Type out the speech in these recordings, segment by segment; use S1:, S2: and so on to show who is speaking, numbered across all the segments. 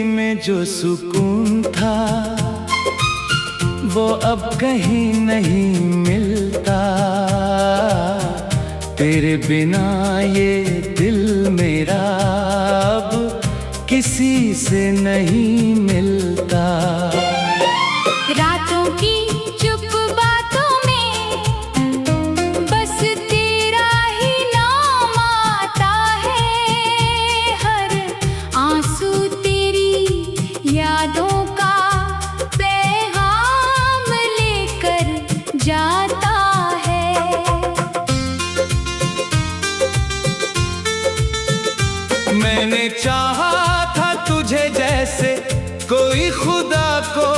S1: में जो सुकून था वो अब कहीं नहीं मिलता। तेरे बिना ये दिल मेरा अब किसी से नहीं मिलता।
S2: रातों की चुप बातों में बस तेरा ही नाम आता है। हर आंसू तेरी यादों का पैगाम लेकर जाता है।
S1: मैंने चाहा था तुझे जैसे कोई खुदा को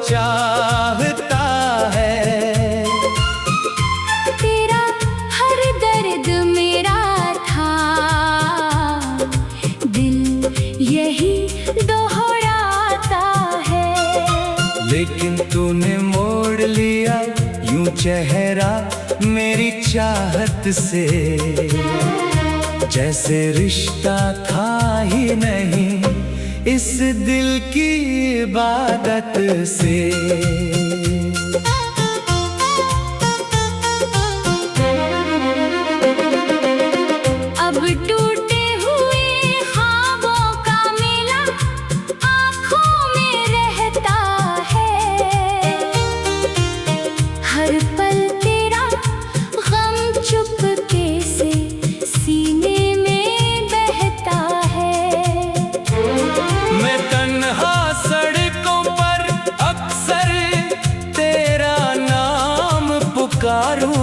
S1: चाहता है।
S2: तेरा हर दर्द मेरा था, दिल यही दोहराता है।
S1: लेकिन तूने मोड़ लिया यूं चेहरा मेरी चाहत से, जैसे रिश्ता था ही नहीं इस दिल की इबादत से।
S2: अब टूटे हुए ख्वाबों का मेला आँखों में रहता है। हर पल तेरा गम चुपके से सीने में बहता है।
S1: मैं तन्हा सड़कों पर अक्सर तेरा नाम पुकारूं।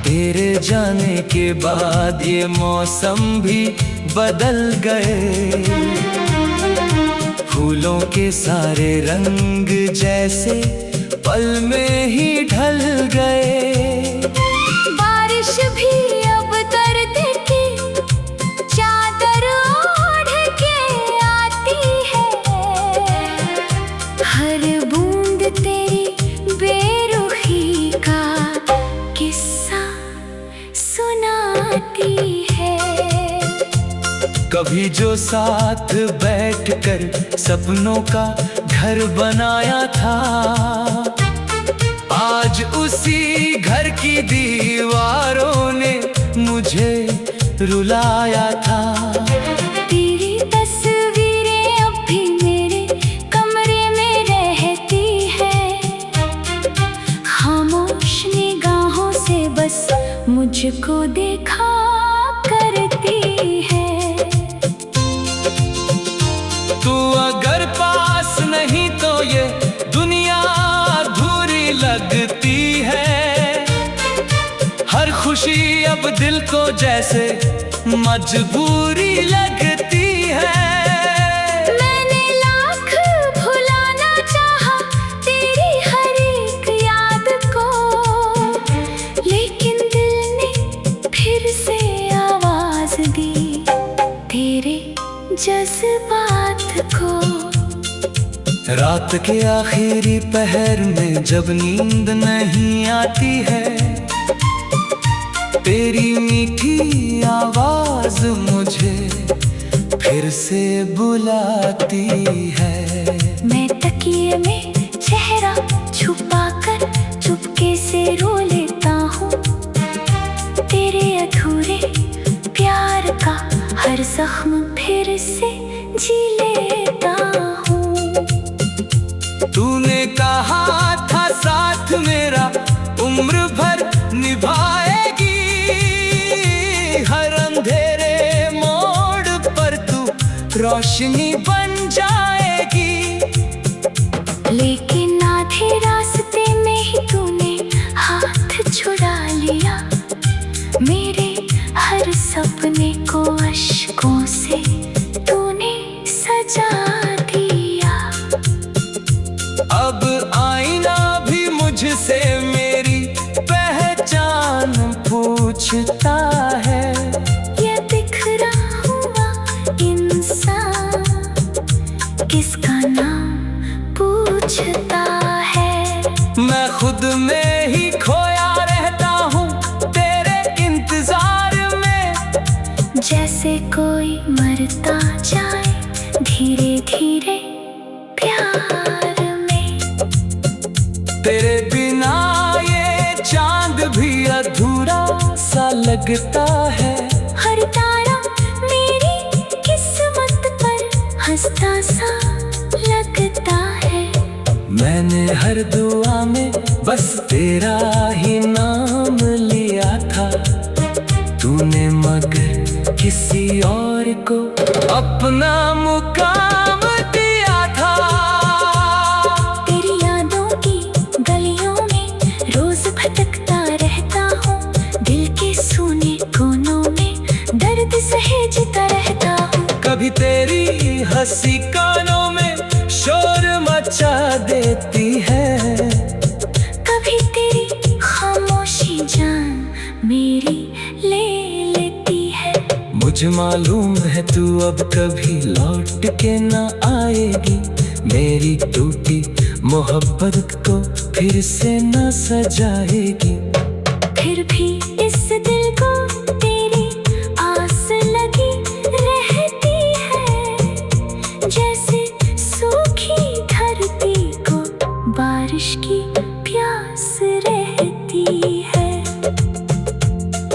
S1: तेरे जाने के बाद ये मौसम भी बदल गए। फूलों के सारे रंग जैसे पल में ही ढल गए।
S2: बारिश भी अब दर्द की चादर ओढ़ के आती है। हर बूंद तेरी बेरुखी का किस्सा सुनाती है।
S1: कभी जो साथ बैठकर सपनों का घर बनाया था, आज उसी घर की दीवारों ने मुझे रुलाया था।
S2: तेरी तस्वीरें अब भी मेरे कमरे में रहती है। खामोश निगाहों से बस मुझको देखा करती है।
S1: तू अगर पास नहीं तो ये दुनिया अधूरी लगती है। हर खुशी अब दिल को जैसे मजबूरी लगती है।
S2: मैंने लाख भुलाना चाहा तेरी हर एक याद को, लेकिन दिल ने फिर से आवाज दी तेरे जज्बात को।
S1: रात के आखिरी पहर में जब नींद नहीं आती है, तेरी मीठी आवाज मुझे फिर से बुलाती है।
S2: मैं तकिए में चेहरा छुपाकर चुपके से रो लेता हूँ। तेरे अधूरे प्यार का हर जख्म फिर से जी लेता हूँ।
S1: तूने कहा था साथ मेरा उम्र भर निभाएगी। हर अंधेरे मोड़ पर तू रोशनी बन जाएगी।
S2: लेकिन आधे रास्ते में ही तूने हाथ छुड़ा लिया। मेरे हर सपने को अश्कों से तूने सजा दिया।
S1: अब आईना भी मुझसे मेरी पहचान पूछता है।
S2: ये बिखरा हुआ इंसान किसका नाम पूछता है।
S1: मैं खुद में ही खोया रहता हूँ तेरे इंतजार में,
S2: जैसे कोई मरता जाए धीरे धीरे प्यार में।
S1: तेरे बिना ये चांद भी अधूरा सा लगता है।
S2: हर तारा मेरी किस्मत पर हंसता सा लगता है।
S1: मैंने हर दुआ में बस तेरा ही नाम लिया था, तूने मगर किसी और को अपना मुकाम दिया था।
S2: तेरी यादों की गलियों में रोज भटकता रहता हूँ, दिल के सूने कोनों में दर्द सहेजता रहता हूँ।
S1: कभी तेरी हंसी कानों में शोर मचा देती है,
S2: कभी तेरी खामोशी जान मेरी ले लेती है।
S1: मुझे मालूम है तू अब कभी लौट के ना आएगी, मेरी टूटी मोहब्बत को फिर से ना सजाएगी।
S2: फिर भी इस दिल को तेरी आस लगी रहती है, जैसे सूखी धरती को बारिश की प्यास रहती है।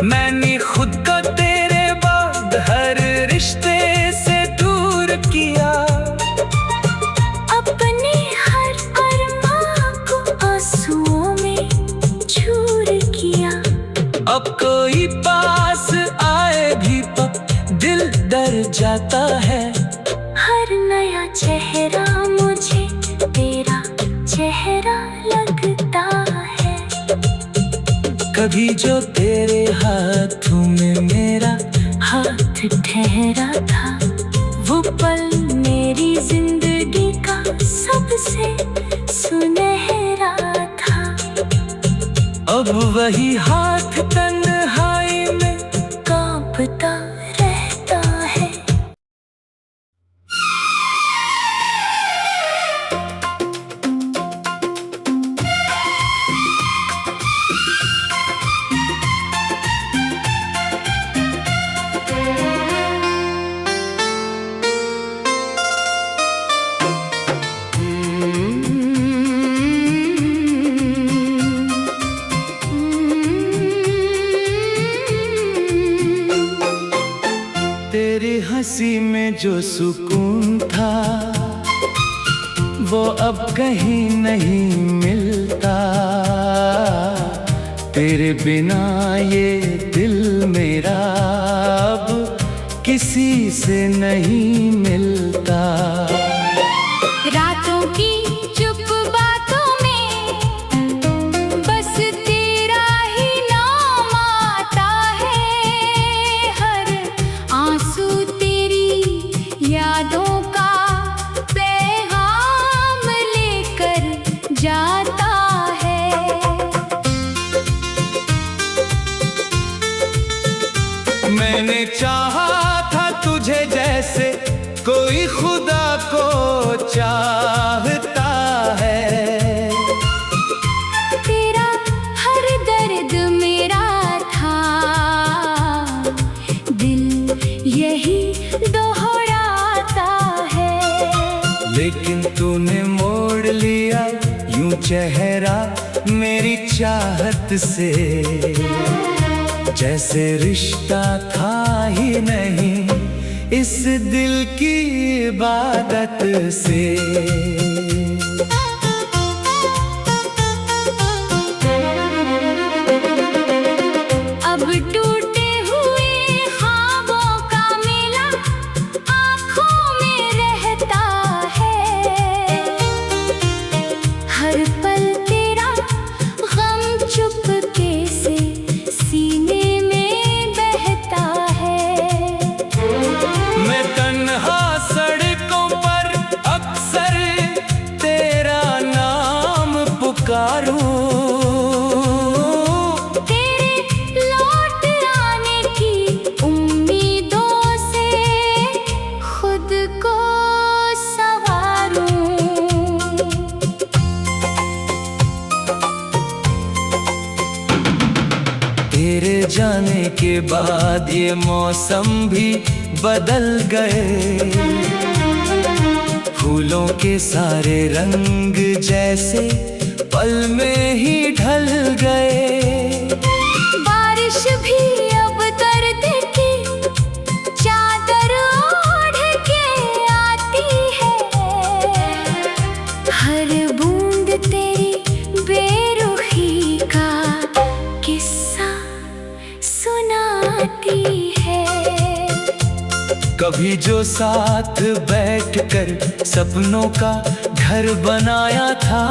S1: मैंने खुद को तेरे बाद हर रिश्ते से दूर किया,
S2: अपने हर अरमां को आंसुओं में चूर किया।
S1: अब कोई पास आए भी दिल डर जाता है।
S2: हर नया चेहरा मुझे तेरा चेहरा लगता है।
S1: कभी जो तेरे हाथों में मेरा
S2: हाथ ठहरा था, वो पल मेरी जिंदगी का सबसे सुनहरा था।
S1: अब वही हाथ तन्हाई में
S2: कांपता रहता है।
S1: तेरी हंसी में जो सुकून था वो अब कहीं नहीं मिलता। तेरे बिना ये दिल मेरा अब किसी से नहीं मिलता।
S2: रातों की चुप बातों में बस तेरा ही नाम आता है। हर आंसू तेरी यादों का पैगाम लेकर जाता है।
S1: मैंने चाहा था तुझे जैसे कोई खुदा को चाहता है।
S2: तेरा हर दर्द मेरा था, दिल यही दोहराता है।
S1: लेकिन तूने मोड़ लिया यूं चेहरा मेरी चाहत से, जैसे रिश्ता था ही नहीं इस दिल की इबादत से।
S2: अब टूटे हुए ख्वाबों का मेला आँखों में रहता है। हर पल तेरा गम चुपके से सीने में बहता है।
S1: मैं तन्हा सड़कों पर अक्सर जाने के बाद ये मौसम भी बदल गए। फूलों के सारे रंग जैसे पल में ही ढल गए।
S2: बारिश भी अब दर्द की चादर ओढ़ के आती है। हर बूंद तेरी बेरुखी का किस्सा सुनाती है।
S1: कभी जो साथ बैठकर सपनों का घर बनाया था,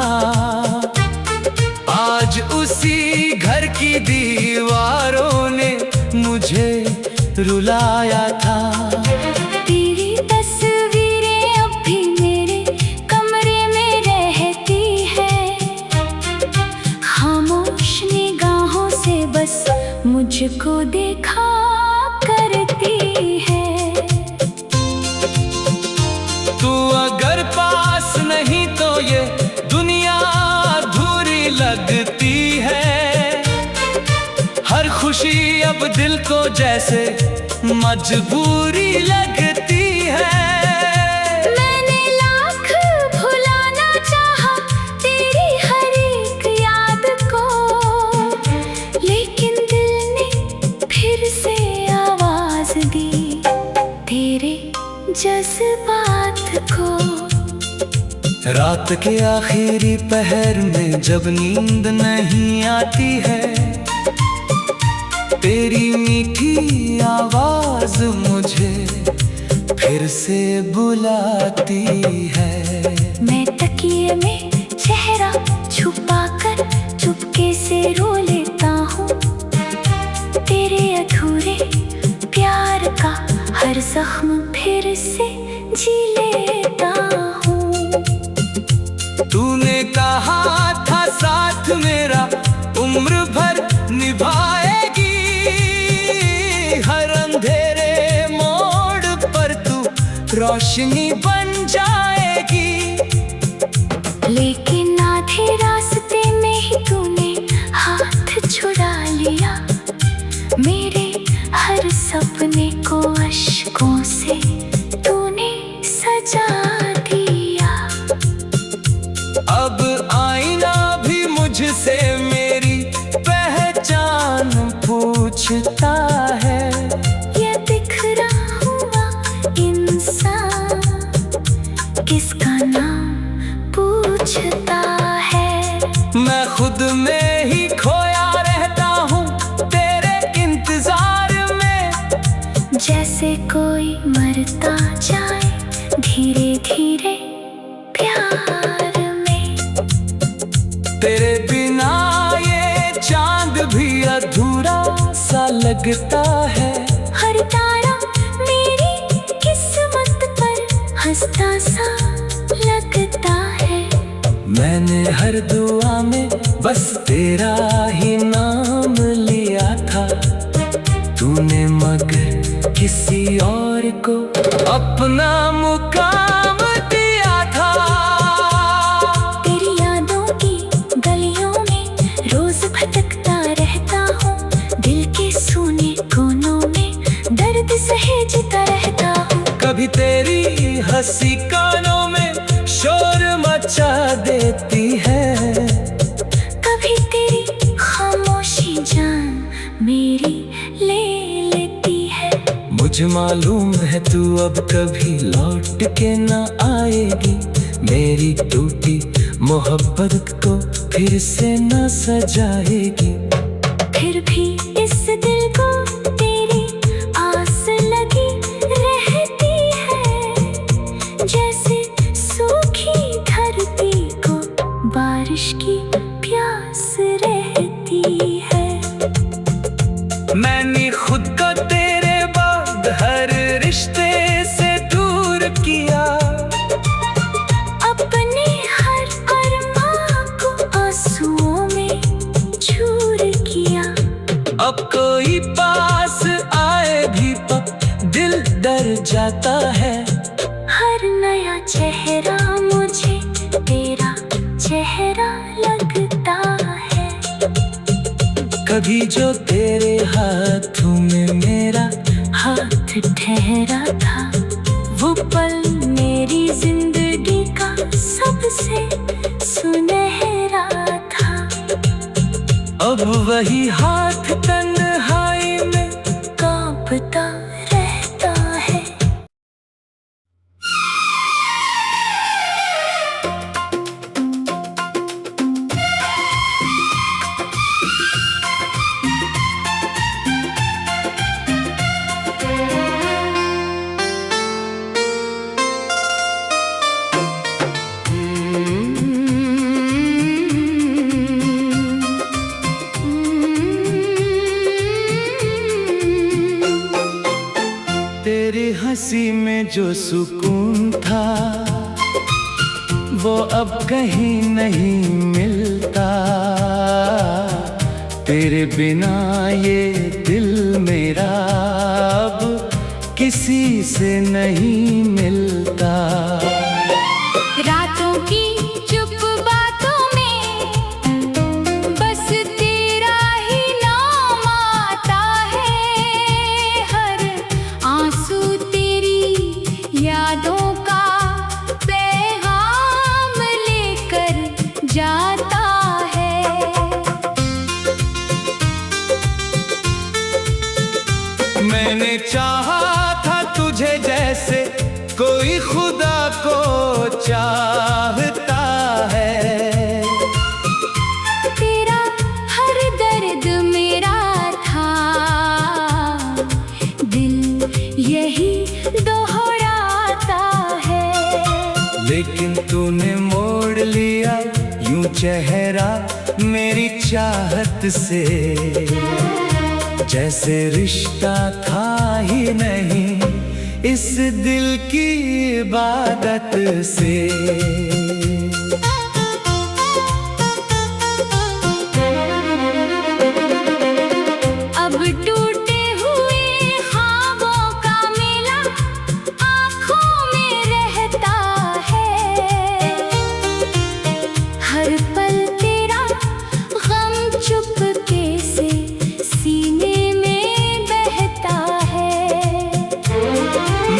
S1: आज उसी घर की दीवारों ने मुझे रुलाया था।
S2: तेरी तस्वीरें अब भी मेरे कमरे में रहती है। खामोश निगाहों से बस मुझको देखा करती है।
S1: तू अगर पास नहीं तो ये दुनिया अधूरी लगती है। हर खुशी अब दिल को जैसे मजबूरी लगती है।
S2: मैंने लाख भुलाना चाहा तेरी हर एक याद को, लेकिन दिल ने फिर से आवाज दी तेरे जज्बात को।
S1: रात के आखिरी पहर में जब नींद नहीं आती है, तेरी मीठी आवाज मुझे फिर से बुलाती है।
S2: मैं तकिए में चेहरा छुपाकर चुपके से रो लेता हूँ। तेरे अधूरे प्यार का हर जख्म फिर से जी लेता हूँ।
S1: तूने कहा था साथ मेरा उम्र भर निभाएगी। हर अंधेरे मोड़ पर तू रोशनी बन जाएगी।
S2: लेकिन आधे रास्ते में ही तूने हाथ छुड़ा लिया। मेरे हर सपने को अश्कों से तूने सजा दिया।
S1: अब आईना भी मुझसे मेरी पहचान पूछता है।
S2: ये बिखरा हुआ इंसान किसका नाम पूछता है।
S1: मैं खुद में ही खोया रहता हूँ तेरे इंतजार में।
S2: जैसे कोई मरता जाए धीरे धीरे प्यार में।
S1: तेरे बिना ये चांद भी अधूरा सा लगता है।
S2: हर तारा मेरी किस्मत पर हंसता सा लगता है।
S1: मैंने हर दुआ में बस तेरा ही नाम लिया था। तूने मगर किसी और को अपना मुकाम दिया था।
S2: तेरी यादों की गलियों में रोज भटकता रहता हूँ। दिल के सूने कोनों में दर्द सहेजता रहता हूँ।
S1: कभी तेरी हंसी कानों में शोर मचा देती है।
S2: कभी तेरी खामोशी जान मेरी ले लेती है।
S1: मुझे मालूम है तू अब कभी लौट के ना आएगी। मेरी टूटी मोहब्बत को फिर से ना सजाएगी।
S2: फिर भी इस दिल को तेरी आस लगी रहती है। जैसे सूखी धरती को बारिश की प्यास रहती है।
S1: मैंने खुद को तेरे बाद हर रिश्ते से दूर किया।
S2: अपने हर अरमान को आंसुओं में चूर किया।
S1: अब कोई पास आए भी दिल डर जाता है।
S2: हर नया चेहरा मुझे तेरा चेहरा लगता है।
S1: कभी जो तेरे हाथों में मेरा
S2: हाथ ठहरा था, वो पल मेरी जिंदगी का सबसे सुनहरा था।
S1: अब वही हाथ तन्हाई में
S2: कांपता रहता है।
S1: तेरी हंसी में जो सुकून था, वो अब कहीं नहीं मिलता। तेरे बिना ये दिल मेरा अब किसी से नहीं मिलता।
S2: रातों की चुप बातों में बस तेरा ही नाम आता है। हर आंसू तेरी यादों का पैगाम लेकर जाता है।
S1: मैंने चाहा था तुझे जैसे कोई खुदा को चाहता है।
S2: तेरा हर दर्द मेरा था, दिल यही दोहराता है।
S1: लेकिन तूने मोड़ लिया यूं चेहरा मेरी चाहत से, जैसे रिश्ता था ही नहीं इस दिल की इबादत से।
S2: अब टूटे हुए ख्वाबों का मेला आँखों में रहता है। हर पल तेरा गम चुपके से सीने में बहता है।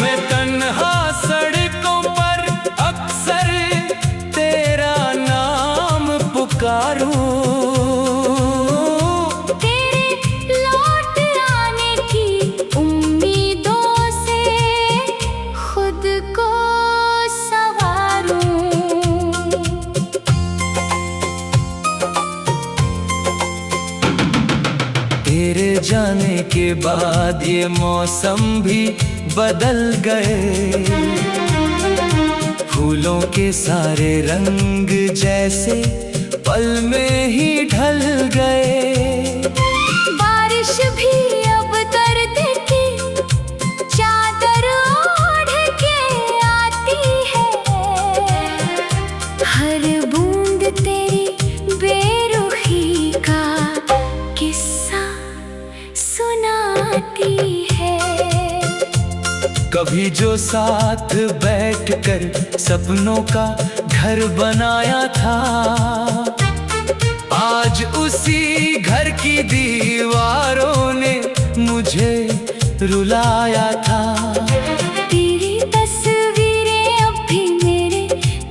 S1: मैं तन्हा सड़कों पर अक्सर तेरा नाम पुकारूं।
S2: तेरे लौट आने की उम्मीदों से खुद को संवारूं।
S1: तेरे जाने के बाद ये मौसम भी बदल गए। फूलों के सारे रंग जैसे पल में ही ढल गए।
S2: बारिश भी अब दर्द की चादर ओढ़ के आती है। हर बूंद तेरी बेरुखी का किस्सा सुनाती है।
S1: कभी जो साथ बैठकर सपनों का घर बनाया था, आज उसी घर की दीवारों ने मुझे रुलाया था।
S2: तेरी तस्वीरें अब भी मेरे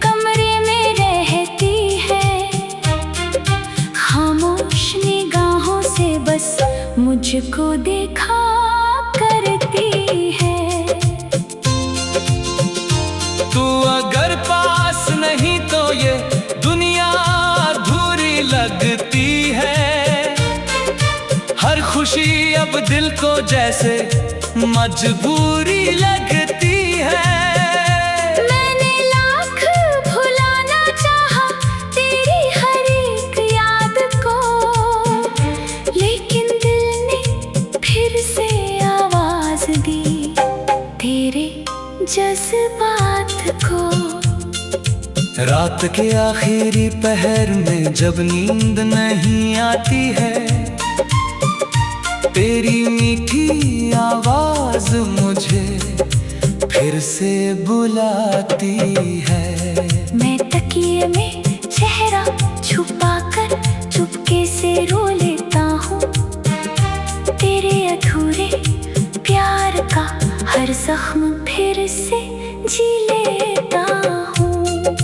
S2: कमरे में रहती है। खामोश निगाहों से बस मुझको देखा करती है।
S1: तू अगर पास नहीं तो ये दुनिया अधूरी लगती है। हर खुशी अब दिल को जैसे मजबूरी लगती है।
S2: मैंने लाख भुलाना चाहा तेरी हर एक याद को, लेकिन दिल ने फिर से आवाज दी तेरे जज्बात को।
S1: रात के आखिरी पहर में जब नींद नहीं आती है, तेरी मीठी आवाज मुझे फिर से बुलाती है।
S2: मैं तकिए में चेहरा छुपाकर चुपके से रो लेता हूँ। जख्म फिर से जी लेता हूँ।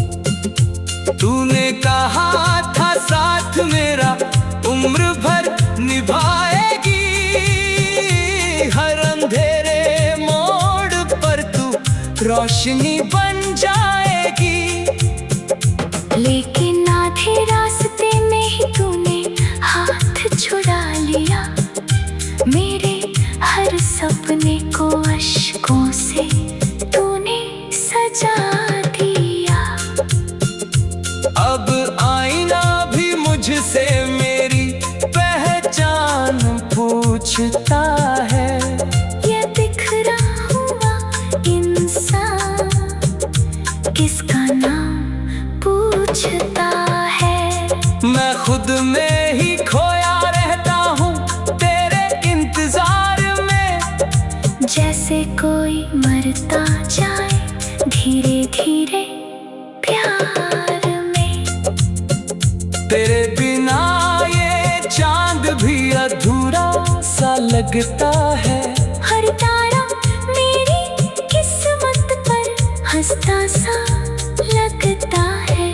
S1: तूने कहा था साथ मेरा उम्र भर निभाएगी, हर अंधेरे मोड़ पर तू रोशनी बन जाएगी।
S2: लेकिन आधे रास्ते में ही तूने हाथ छुड़ा लिया, मेरे हर सपने को अश्कों से तूने सजा दिया।
S1: अब आईना भी मुझसे मेरी पहचान पूछता है।
S2: ये बिखरा हुआ इंसान किसका नाम पूछता है।
S1: मैं खुद में ही खोया रहता हूँ तेरे इंतजार में,
S2: जैसे कोई मरता जाए धीरे धीरे प्यार में।
S1: तेरे बिना ये चांद भी अधूरा सा लगता है।
S2: हर तारा मेरी किस्मत पर हंसता सा लगता है।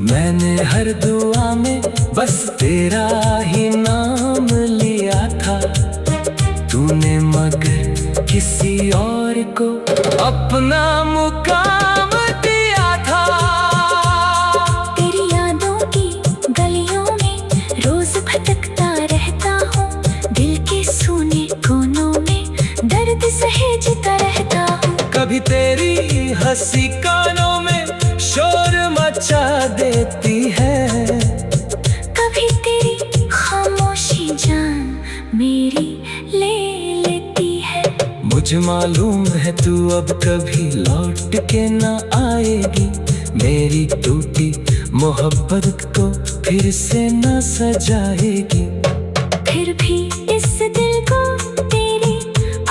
S1: मैंने हर दुआ में बस तेरा ही नाम लिया था, तूने मगर किसी और को अपना मुकाम दिया था।
S2: तेरी यादों की गलियों में रोज भटकता रहता हूँ, दिल के सूने कोनों में दर्द सहेजता रहता हूँ।
S1: कभी तेरी हंसी कानों में शोर मचा देती है,
S2: कभी तेरी खामोशी जान मेरी ले लेती है।
S1: मुझे मालूम है तू अब कभी लौट के ना आएगी, मेरी टूटी मोहब्बत को फिर से ना सजाएगी।
S2: फिर भी इस दिल को तेरी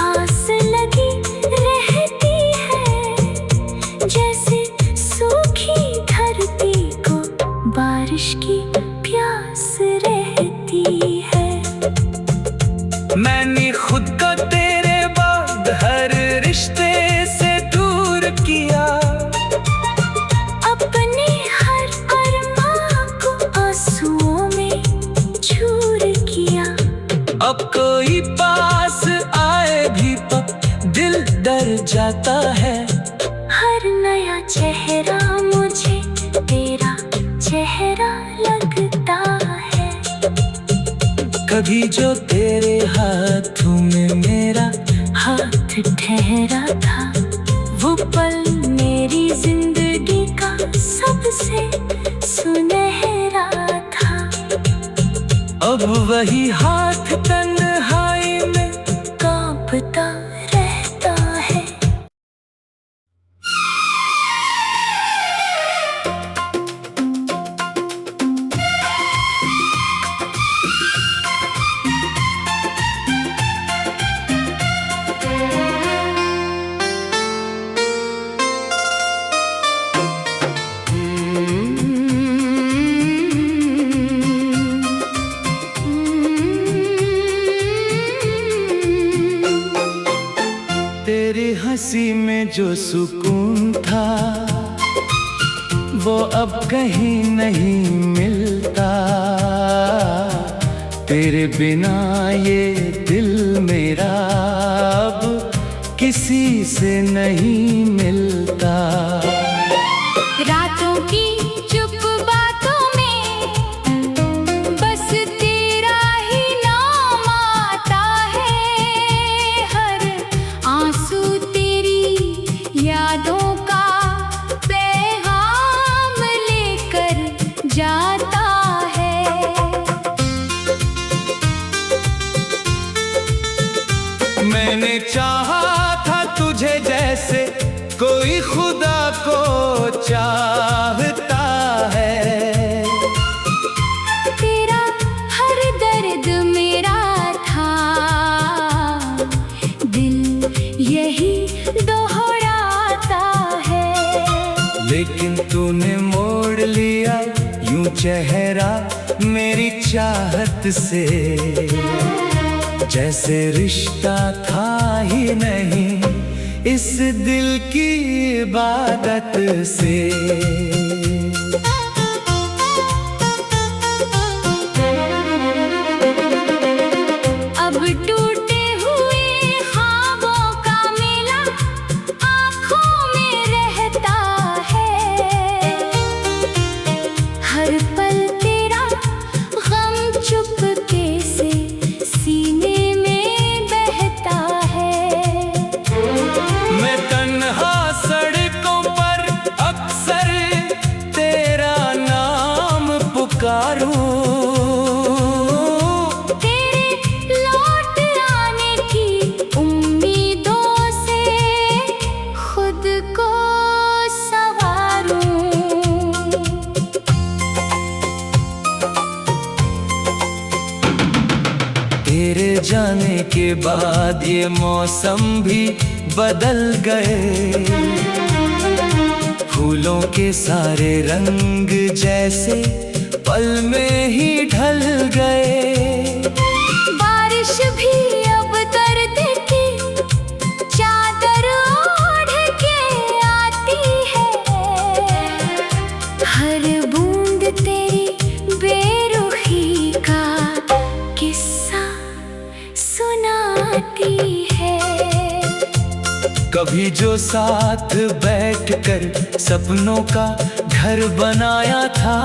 S2: आस लगी रहती है, जैसे सूखी धरती को बारिश की प्यास रहती है।
S1: मैंने खुद को तेरे बाद हर रिश्ते से दूर किया,
S2: अपने हर अरमां को आंसुओं में चूर किया।
S1: अब कोई पास आए भी दिल डर जाता है।
S2: हर नया चेहरा मुझे तेरा चेहरा लगता है।
S1: कभी जो तेरे हाथों में मेरा
S2: हाथ ठहरा था, वो पल मेरी जिंदगी का सबसे सुनहरा था।
S1: अब वही हाथ तन्हाई में
S2: कांपता रहता है।
S1: तेरी हंसी में जो सुकून था वो अब कहीं नहीं मिलता, तेरे बिना ये दिल मेरा अब किसी से नहीं मिलता।
S2: रातों की चुप बातों में बस तेरा ही नाम आता है, हर आंसू तेरी यादों का पैगाम लेकर जाता है।
S1: मैंने चाहा था तुझे जैसे कोई खुदा को चाहता है,
S2: तेरा हर दर्द मेरा था, दिल यही दोहराता है।
S1: लेकिन तूने मोड़ लिया यूं चेहरा मेरी चाहत से, जैसे रिश्ता था ही नहीं इस दिल की इबादत से।
S2: अब टूटे हुए ख्वाबों का मेला आँखों में रहता है। हर पल तेरा गम चुपके से सीने में बहता है।
S1: मैं तन्हा सड़कों पर अक्सर तेरा नाम पुकारूं। तेरे जाने के बाद ये मौसम भी बदल गए। फूलों के सारे रंग जैसे पल में ही ढल गए।
S2: बारिश भी अब दर्द की चादर ओढ़ के आती है। हर बूंद तेरी बेरुखी का किस्सा सुनाती है।
S1: कभी जो साथ बैठकर सपनों का घर बनाया था,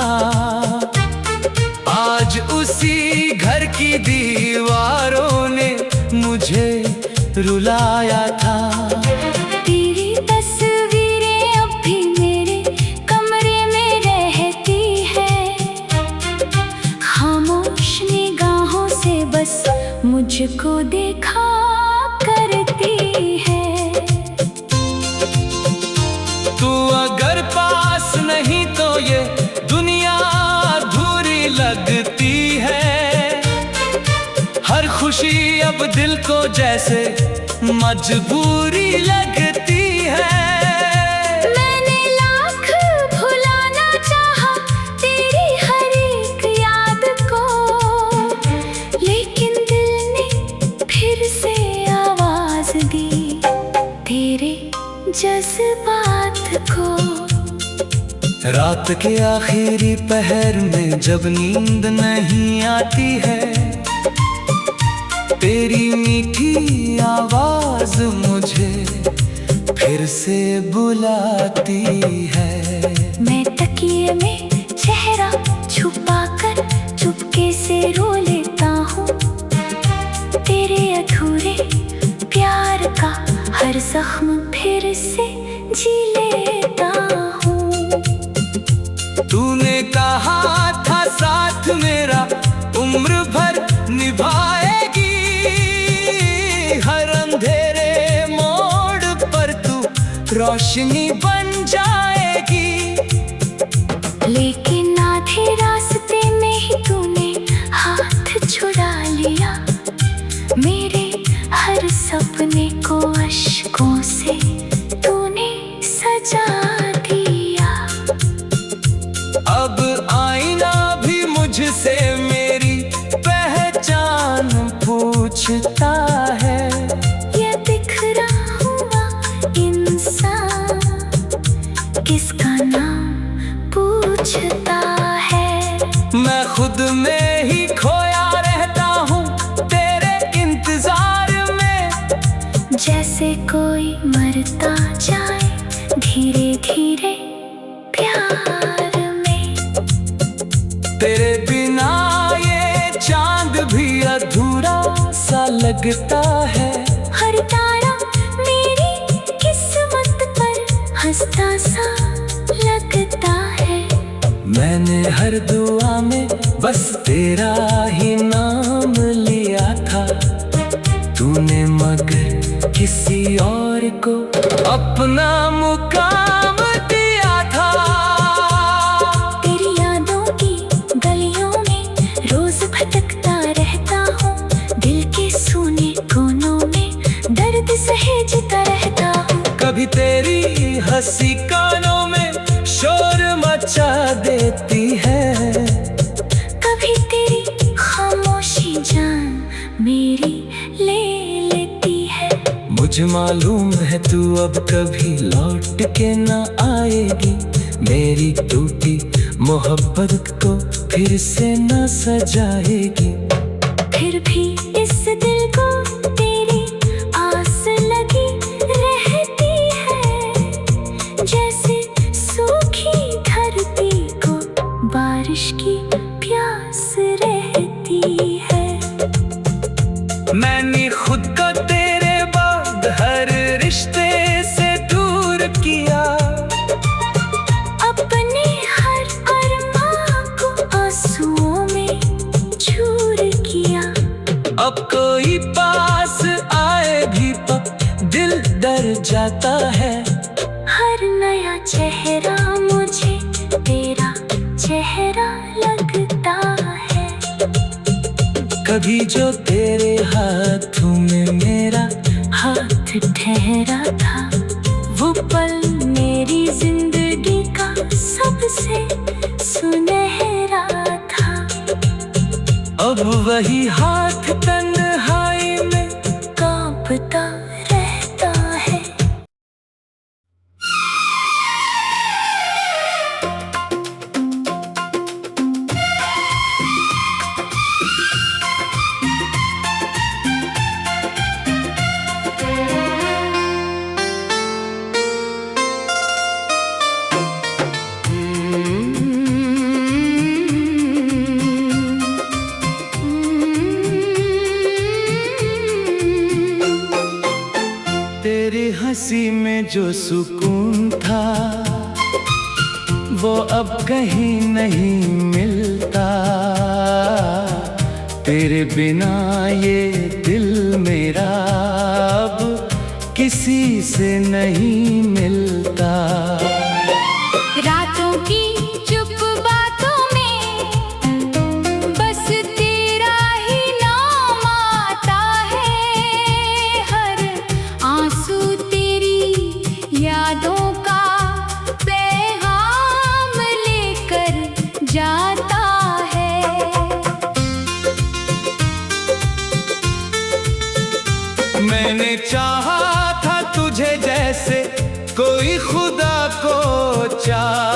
S1: आज उसी घर की दीवारों ने मुझे रुलाया था।
S2: तेरी तस्वीरें अब भी मेरे कमरे में रहती है। खामोश निगाहों से बस मुझको देखा करती है।
S1: तू अगर पास नहीं तो ये दुनिया अधूरी लगती है। हर खुशी अब दिल को जैसे मजबूरी लगती है।
S2: मैंने लाख भुलाना चाहा तेरी हर एक याद को, लेकिन दिल ने फिर से आवाज दी तेरे जज्बात को।
S1: रात के आखिरी पहर में जब नींद नहीं आती है, तेरी मीठी आवाज मुझे फिर से बुलाती है।
S2: मैं तकिए में चेहरा छुपाकर चुपके से रो लेता हूँ। तेरे अधूरे प्यार का हर जख्म फिर से जी लेता हूँ।
S1: तूने कहा था साथ मेरा उम्र भर निभाएगी। हर अंधेरे मोड़ पर तू रोशनी बन जाएगी।
S2: लेकिन आधे रास्ते में ही तूने हाथ छुड़ा लिया। मेरे हर सपने को अश्कों से तूने सजा दिया।
S1: अब आईना भी मुझसे मेरी पहचान पूछता है।
S2: ये बिखरा हुआ इंसान किसका नाम पूछता है।
S1: मैं खुद में ही खोया रहता हूँ तेरे इंतजार में।
S2: जैसे कोई मरता जाए धीरे धीरे प्यार में।
S1: तेरे बिना ये चांद भी अधूरा सा लगता है।
S2: हर तारा मेरी किस्मत पर हंसता सा लगता है।
S1: मैंने हर दुआ में बस तेरा ही नाम लिया था। तूने मगर किसी और को अपना मुकाम दिया था।
S2: तेरी यादों की गलियों में रोज भटकता रहता हूँ। दिल के सूने कोनों में दर्द सहेजता रहता हूँ।
S1: कभी तेरी हंसी कानों में शोर मचा देती है।
S2: कभी तेरी खामोशी जान मेरी ले लेती है।
S1: मुझ मुझे मालूम है तू अब कभी लौट के ना आएगी, मेरी टूटी मोहब्बत को फिर से ना सजाएगी।
S2: फिर भी इस दिल को तेरी आस लगी रहती है, जैसे सूखी धरती को बारिश की प्यास रहती है।
S1: मैंने खुद को तेरे बाद हर रिश्ते से दूर किया,
S2: अपने हर अरमां को आंसुओं में चूर किया।
S1: अब कोई पास आए भी तो दिल डर जाता है।
S2: हर नया चेहरा मुझे तेरा चेहरा लगता है।
S1: कभी जो तेरे हाथों में मेरा
S2: हाथ ठहरा था, वो पल मेरी जिंदगी का सबसे सुनहरा था।
S1: अब वही हाथ तन्हाई में
S2: कांपता रहता है।
S1: तेरी हंसी में जो सुकून था वो अब कहीं नहीं मिलता। तेरे बिना ये दिल मेरा अब किसी से नहीं मिलता।
S2: रातों की चुप बातों में बस तेरा ही नाम आता है। हर आंसू तेरी यादों का पैगाम लेकर जाता है।
S1: मैंने चाहा था तुझे जैसे कोई खुदा को चाह